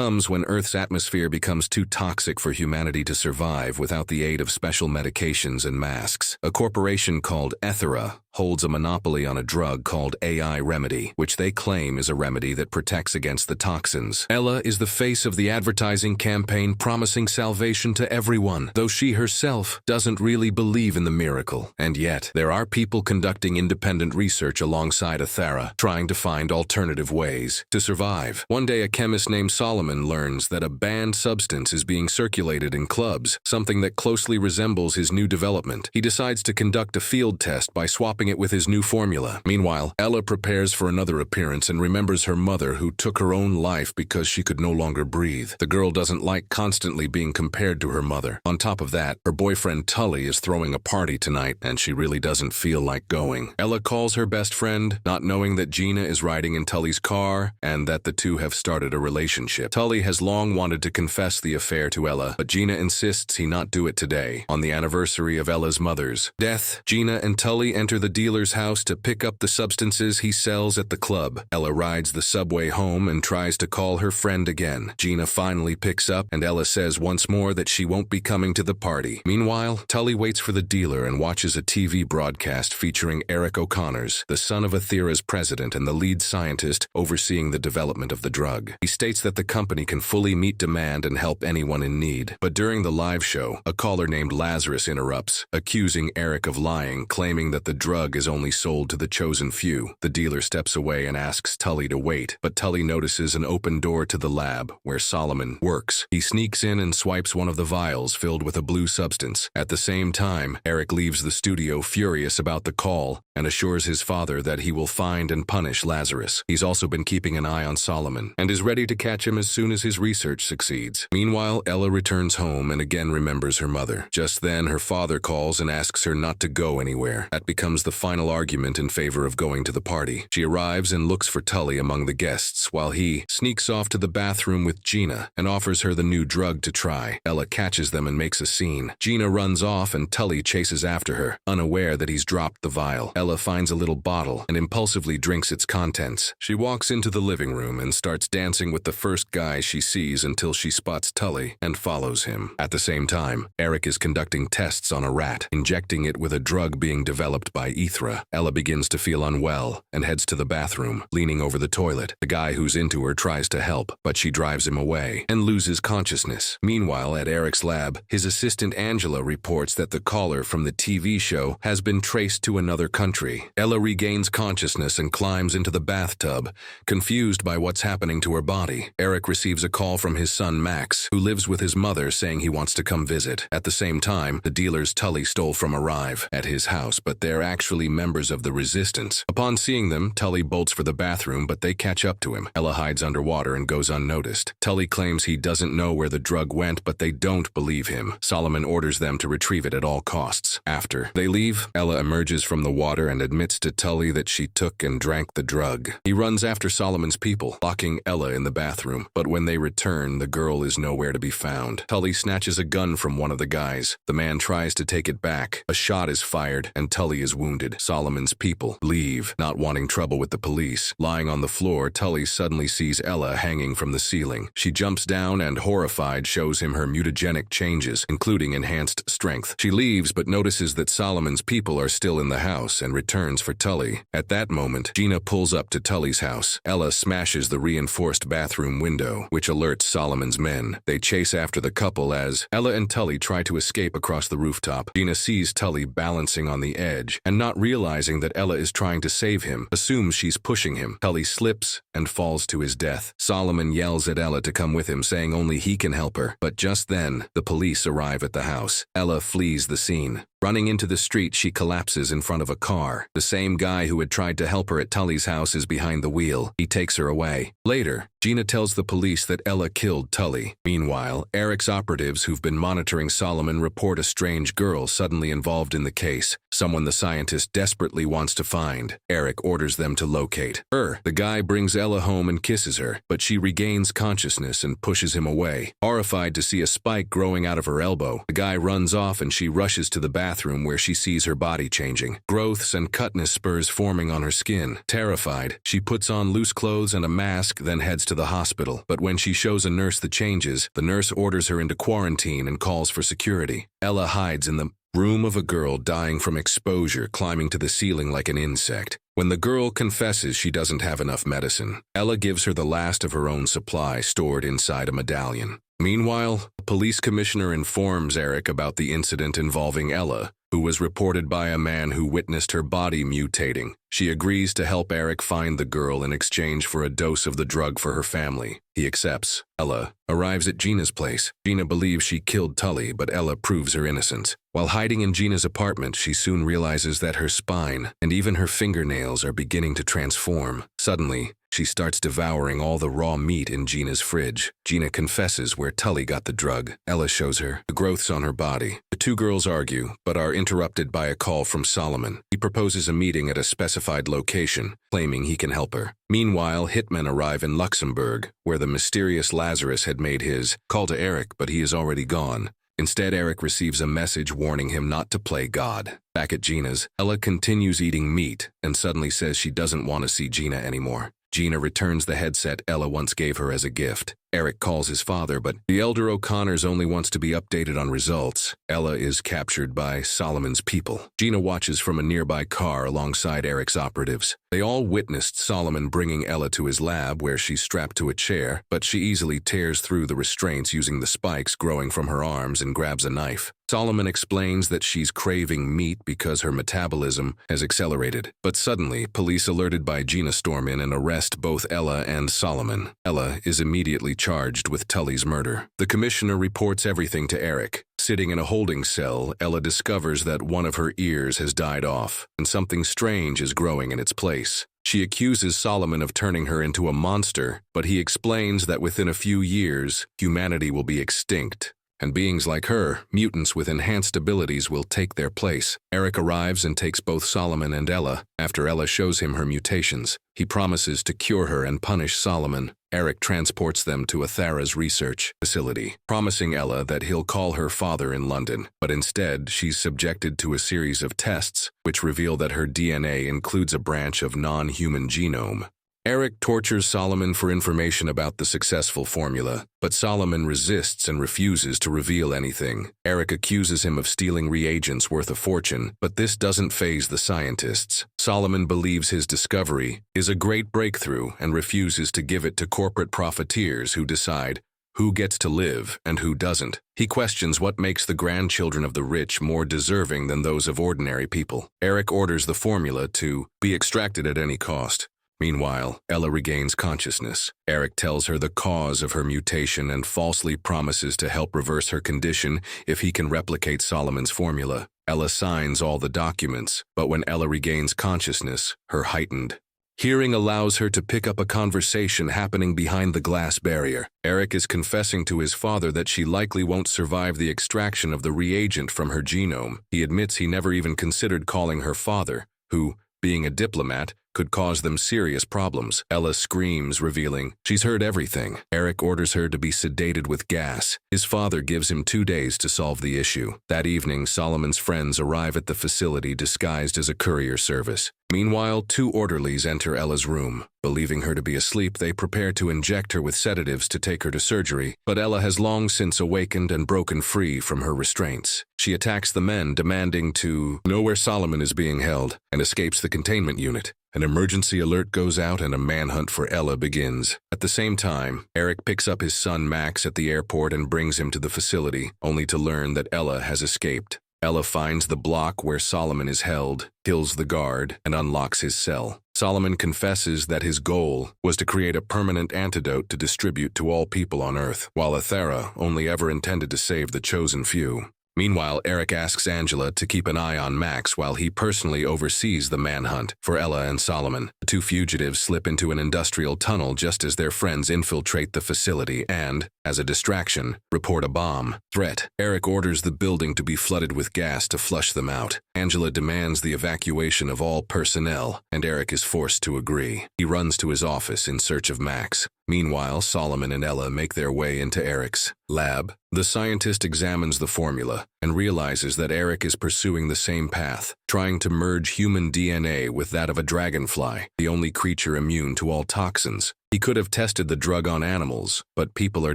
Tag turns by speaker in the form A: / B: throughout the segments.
A: Comes when Earth's atmosphere becomes too toxic for humanity to survive without the aid of special medications and masks. A corporation called Ethera holds a monopoly on a drug called AI Remedy, which they claim is a remedy that protects against the toxins. Ella is the face of the advertising campaign promising salvation to everyone, though she herself doesn't really believe in the miracle. And yet, there are people conducting independent research alongside Ethera, trying to find alternative ways to survive. One day, a chemist named Solomon learns that a banned substance is being circulated in clubs, something that closely resembles his new development. He decides to conduct a field test by swapping it with his new formula. Meanwhile, Ella prepares for another appearance and remembers her mother who took her own life because she could no longer breathe. The girl doesn't like constantly being compared to her mother. On top of that, her boyfriend Tully is throwing a party tonight and she really doesn't feel like going. Ella calls her best friend, not knowing that Gina is riding in Tully's car and that the two have started a relationship. Tully has long wanted to confess the affair to Ella, but Gina insists he not do it today. On the anniversary of Ella's mother's death, Gina and Tully enter the dealer's house to pick up the substances he sells at the club. Ella rides the subway home and tries to call her friend again. Gina finally picks up and Ella says once more that she won't be coming to the party. Meanwhile, Tully waits for the dealer and watches a TV broadcast featuring Eric O'Connors, the son of Ethera's president and the lead scientist overseeing the development of the drug. He states that the company can fully meet demand and help anyone in need. But during the live show, a caller named Lazarus interrupts, accusing Eric of lying, claiming that the drug is only sold to the chosen few. The dealer steps away and asks Tully to wait, but Tully notices an open door to the lab where Solomon works. He sneaks in and swipes one of the vials filled with a blue substance. At the same time, Eric leaves the studio furious about the call and assures his father that he will find and punish Lazarus. He's also been keeping an eye on Solomon and is ready to catch him as soon as his research succeeds. Meanwhile, Ella returns home and again remembers her mother. Just then, her father calls and asks her not to go anywhere. That becomes the final argument in favor of going to the party. She arrives and looks for Tully among the guests, while he sneaks off to the bathroom with Gina and offers her the new drug to try. Ella catches them and makes a scene. Gina runs off and Tully chases after her, unaware that he's dropped the vial. Ella finds a little bottle and impulsively drinks its contents. She walks into the living room and starts dancing with the first guy she sees until she spots Tully and follows him. At the same time, Eric is conducting tests on a rat, injecting it with a drug being developed by Ethera. Ella begins to feel unwell and heads to the bathroom, leaning over the toilet. The guy who's into her tries to help, but she drives him away and loses consciousness. Meanwhile, at Eric's lab, his assistant Angela reports that the caller from the TV show has been traced to another country. Ella regains consciousness and climbs into the bathtub, confused by what's happening to her body. Eric receives a call from his son Max, who lives with his mother, saying he wants to come visit. At the same time, the dealers Tully stole from arrive at his house, but they're actually members of the resistance. Upon seeing them, Tully bolts for the bathroom, but they catch up to him. Ella hides underwater and goes unnoticed. Tully claims he doesn't know where the drug went, but they don't believe him. Solomon orders them to retrieve it at all costs. After they leave, Ella emerges from the water and admits to Tully that she took and drank the drug. He runs after Solomon's people, locking Ella in the bathroom, but when they return, the girl is nowhere to be found. Tully snatches a gun from one of the guys. The man tries to take it back. A shot is fired, and Tully is wounded. Solomon's people leave, not wanting trouble with the police. Lying on the floor, Tully suddenly sees Ella hanging from the ceiling. She jumps down and, horrified, shows him her mutagenic changes, including enhanced strength. She leaves, but notices that Solomon's people are still in the house and returns for Tully. At that moment, Gina pulls up to Tully's house. Ella smashes the reinforced bathroom window, which alerts Solomon's men. They chase after the couple as Ella and Tully try to escape across the rooftop. Gina sees Tully balancing on the edge and, not realizing that Ella is trying to save him, assumes she's pushing him. Tully slips and falls to his death. Solomon yells at Ella to come with him, saying only he can help her. But just then, the police arrive at the house. Ella flees the scene. Running into the street, she collapses in front of a car. The same guy who had tried to help her at Tully's house is behind the wheel. He takes her away. Later, Gina tells the police that Ella killed Tully. Meanwhile, Eric's operatives who've been monitoring Solomon report a strange girl suddenly involved in the case, someone the scientist desperately wants to find. Eric orders them to locate her. The guy brings Ella home and kisses her, but she regains consciousness and pushes him away. Horrified to see a spike growing out of her elbow, the guy runs off and she rushes to the bathroom bathroom where she sees her body changing. Growths and cutness spurs forming on her skin. Terrified, she puts on loose clothes and a mask, then heads to the hospital. But when she shows a nurse the changes, the nurse orders her into quarantine and calls for security. Ella hides in the room of a girl dying from exposure, climbing to the ceiling like an insect. When the girl confesses she doesn't have enough medicine, Ella gives her the last of her own supply stored inside a medallion. Meanwhile, a police commissioner informs Eric about the incident involving Ella, who was reported by a man who witnessed her body mutating. She agrees to help Eric find the girl in exchange for a dose of the drug for her family. He accepts. Ella arrives at Gina's place. Gina believes she killed Tully, but Ella proves her innocence. While hiding in Gina's apartment, she soon realizes that her spine and even her fingernails are beginning to transform. Suddenly, she starts devouring all the raw meat in Gina's fridge. Gina confesses where Tully got the drug. Ella shows her the growths on her body. The two girls argue, but are interrupted by a call from Solomon. He proposes a meeting at a specified location, claiming he can help her. Meanwhile, hitmen arrive in Luxembourg, where the mysterious Lazarus had made his call to Eric, but he is already gone. Instead, Eric receives a message warning him not to play God. Back at Gina's, Ella continues eating meat and suddenly says she doesn't want to see Gina anymore. Gina returns the headset Ella once gave her as a gift. Eric calls his father, but the elder O'Connors only wants to be updated on results. Ella is captured by Solomon's people. Gina watches from a nearby car alongside Eric's operatives. They all witnessed Solomon bringing Ella to his lab where she's strapped to a chair, but she easily tears through the restraints using the spikes growing from her arms and grabs a knife. Solomon explains that she's craving meat because her metabolism has accelerated. But suddenly, police alerted by Gina storm in and arrest both Ella and Solomon. Ella is immediately charged with Tully's murder. The commissioner reports everything to Eric. Sitting in a holding cell, Ella discovers that one of her ears has died off, and something strange is growing in its place. She accuses Solomon of turning her into a monster, but he explains that within a few years, humanity will be extinct. And beings like her, mutants with enhanced abilities, will take their place. Eric arrives and takes both Solomon and Ella. After Ella shows him her mutations, he promises to cure her and punish Solomon. Eric transports them to Athara's research facility, promising Ella that he'll call her father in London. But instead, she's subjected to a series of tests, which reveal that her DNA includes a branch of non-human genome. Eric tortures Solomon for information about the successful formula, but Solomon resists and refuses to reveal anything. Eric accuses him of stealing reagents worth a fortune, but this doesn't faze the scientists. Solomon believes his discovery is a great breakthrough and refuses to give it to corporate profiteers who decide who gets to live and who doesn't. He questions what makes the grandchildren of the rich more deserving than those of ordinary people. Eric orders the formula to be extracted at any cost. Meanwhile, Ella regains consciousness. Eric tells her the cause of her mutation and falsely promises to help reverse her condition if he can replicate Solomon's formula. Ella signs all the documents, but when Ella regains consciousness, her heightened hearing allows her to pick up a conversation happening behind the glass barrier. Eric is confessing to his father that she likely won't survive the extraction of the reagent from her genome. He admits he never even considered calling her father, who, being a diplomat, could cause them serious problems. Ella screams, revealing she's heard everything. Eric orders her to be sedated with gas. His father gives him 2 days to solve the issue. That evening, Solomon's friends arrive at the facility disguised as a courier service. Meanwhile, 2 orderlies enter Ella's room. Believing her to be asleep, they prepare to inject her with sedatives to take her to surgery, but Ella has long since awakened and broken free from her restraints. She attacks the men, demanding to know where Solomon is being held, and escapes the containment unit. An emergency alert goes out and a manhunt for Ella begins. At the same time, Eric picks up his son Max at the airport and brings him to the facility, only to learn that Ella has escaped. Ella finds the block where Solomon is held, kills the guard, and unlocks his cell. Solomon confesses that his goal was to create a permanent antidote to distribute to all people on Earth, while Athara only ever intended to save the chosen few. Meanwhile, Eric asks Angela to keep an eye on Max while he personally oversees the manhunt for Ella and Solomon. The 2 fugitives slip into an industrial tunnel just as their friends infiltrate the facility and, as a distraction, report a bomb threat. Eric orders the building to be flooded with gas to flush them out. Angela demands the evacuation of all personnel, and Eric is forced to agree. He runs to his office in search of Max. Meanwhile, Solomon and Ella make their way into Eric's lab. The scientist examines the formula and realizes that Eric is pursuing the same path, trying to merge human DNA with that of a dragonfly, the only creature immune to all toxins. He could have tested the drug on animals, but people are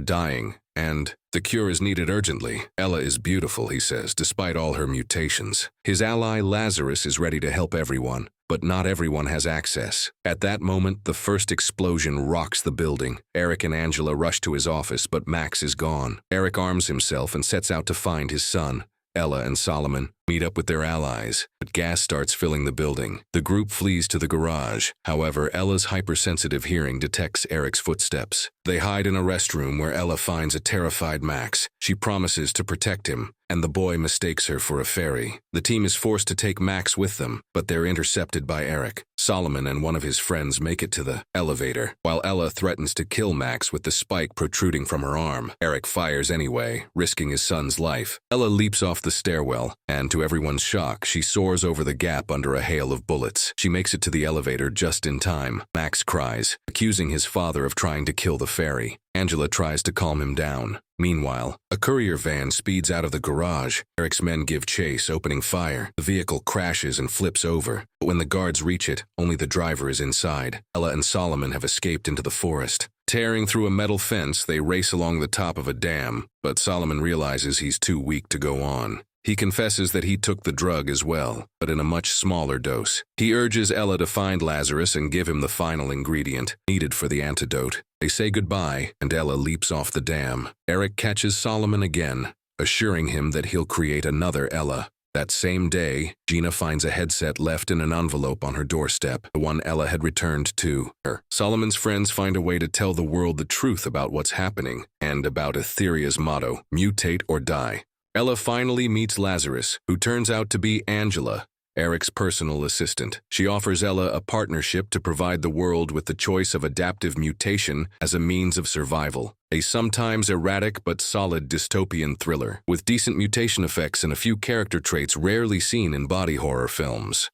A: dying, and the cure is needed urgently. Ella is beautiful, he says, despite all her mutations. His ally Lazarus is ready to help everyone, but not everyone has access. At that moment, the first explosion rocks the building. Eric and Angela rush to his office, but Max is gone. Eric arms himself and sets out to find his son. Ella and Solomon meet up with their allies, but gas starts filling the building. The group flees to the garage. However, Ella's hypersensitive hearing detects Eric's footsteps. They hide in a restroom where Ella finds a terrified Max. She promises to protect him, and the boy mistakes her for a fairy. The team is forced to take Max with them, but they're intercepted by Eric. Solomon and one of his friends make it to the elevator, while Ella threatens to kill Max with the spike protruding from her arm. Eric fires anyway, risking his son's life. Ella leaps off the stairwell, and to everyone's shock, she soars over the gap under a hail of bullets. She makes it to the elevator just in time. Max cries, accusing his father of trying to kill the fairy. Angela tries to calm him down. Meanwhile, a courier van speeds out of the garage. Eric's men give chase, opening fire. The vehicle crashes and flips over, but when the guards reach it, only the driver is inside. Ella and Solomon have escaped into the forest. Tearing through a metal fence, they race along the top of a dam, but Solomon realizes he's too weak to go on. He confesses that he took the drug as well, but in a much smaller dose. He urges Ella to find Lazarus and give him the final ingredient needed for the antidote. They say goodbye, and Ella leaps off the dam. Eric catches Solomon again, assuring him that he'll create another Ella. That same day, Gina finds a headset left in an envelope on her doorstep, the one Ella had returned to her. Solomon's friends find a way to tell the world the truth about what's happening, and about Etheria's motto, mutate or die. Ella finally meets Lazarus, who turns out to be Angela, Eric's personal assistant. She offers Ella a partnership to provide the world with the choice of adaptive mutation as a means of survival. A sometimes erratic but solid dystopian thriller, with decent mutation effects and a few character traits rarely seen in body horror films.